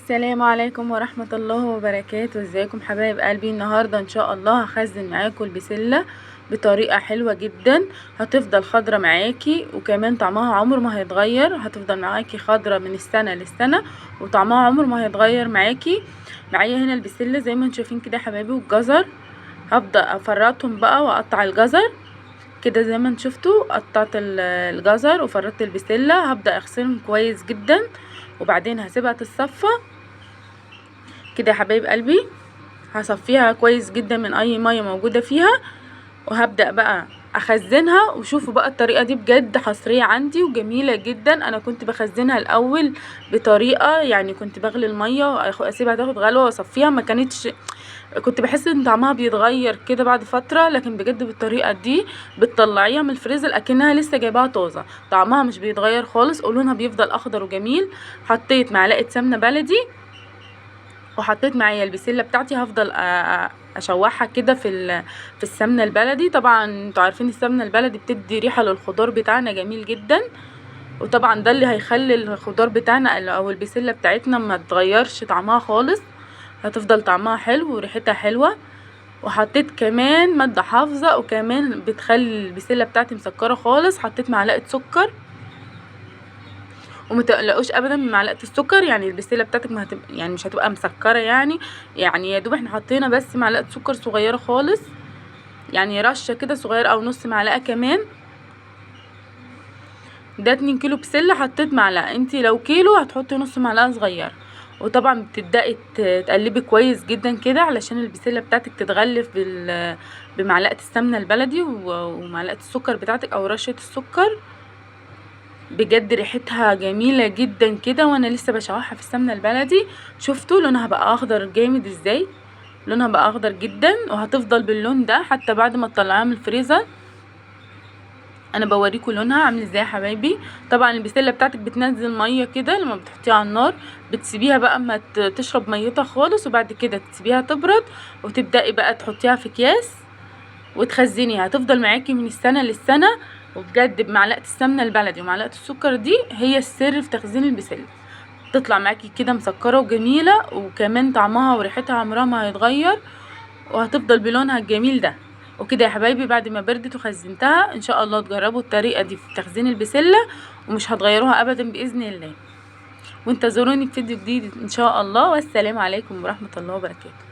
السلام عليكم ورحمة الله وبركاته. ازيكم حبايب قلبي؟ النهاردة ان شاء الله هخزن معاكم البسلة بطريقة حلوة جدا، هتفضل خضرة معاكي وكمان طعمها عمر ما هيتغير، هتفضل معاكي خضرة من السنة للسنة وطعمها عمر ما هيتغير معاكي. معايا هنا البسلة زي ما انتم شايفين كده يا حبايبي، والجزر هبدأ افرطهم بقى واقطع الجزر كده زي ما انتم شفتوا. قطعت الجزر وفرطت البسلة، هبدأ اغسلهم كويس جدا وبعدين هسيبها تتصفى كده يا حبايب قلبي. هصفيها كويس جدا من اي ميه موجوده فيها وهبدا بقى اخزنها. وشوفوا بقى الطريقه دي بجد حصريه عندي وجميله جدا. انا كنت بخزنها الاول بطريقه، يعني كنت بغلي الميه واسيبها تاخد غلوه واصفيها، ما كانتش، كنت بحس ان طعمها بيتغير كده بعد فتره، لكن بجد بالطريقه دي بتطلعيها من الفريزر اكنها لسه جايباها طازه، طعمها مش بيتغير خالص ولونها بيفضل اخضر وجميل. حطيت معلقه سمنه بلدي وحطيت معايا البسله بتاعتي، هفضل اشوحها كده في السمنه البلدي. طبعا انتوا عارفين السمنه البلدي بتدي ريحه للخضار بتاعنا جميل جدا، وطبعا ده اللي هيخلي الخضار بتاعنا او البسله بتاعتنا ما تغيرش طعمها خالص، هتفضل طعمها حلو وريحتها حلوه. وحطيت كمان ماده حافظه وكمان بتخلي البسله بتاعتي مسكره خالص، حطيت معلقه سكر. وما تقلقوش ابدا من معلقه السكر، يعني البسله بتاعتك ما هتبقى، يعني مش هتبقى مسكره، يعني يا دوب احنا حطينا بس معلقه سكر صغيره خالص، يعني رشه كده صغيره او نص معلقه كمان. ده 2 كيلو بسله حطيت معلقه، انتي لو كيلو هتحطي نص معلقه صغيره. وطبعا بتبداي تقلبي كويس جدا كده علشان البسله بتاعتك تتغلف بمعلقه السمنه البلدي ومعلقه السكر بتاعتك او رشه السكر. بجد ريحتها جميله جدا كده وانا لسه بشوحها في السمنه البلدي. شفتوا لونها بقى اخضر جامد ازاي؟ لونها بقى اخضر جدا وهتفضل باللون ده حتى بعد ما تطلعيها من الفريزر. انا بوريكم لونها عامل ازاي يا حبايبي. طبعا البسله بتاعتك بتنزل ميه كده لما بتحطيها على النار، بتسيبيها بقى ما تشرب ميتها خالص وبعد كده تسيبيها تبرد وتبداي بقى تحطيها في اكياس وتخزنيها، هتفضل معاكي من السنه للسنه. وبجد بمعلقه السمنه البلدي ومعلقه السكر دي هي السر في تخزين البسله، تطلع معاكي كده مسكره وجميله وكمان طعمها وريحتها عمرها ما هيتغير وهتفضل بلونها الجميل ده. وكده يا حبايبي بعد ما بردت وخزنتها ان شاء الله تجربوا الطريقه دي في تخزين البسله ومش هتغيروها ابدا باذن الله. وانتظروني في فيديو جديد ان شاء الله، والسلام عليكم ورحمه الله وبركاته.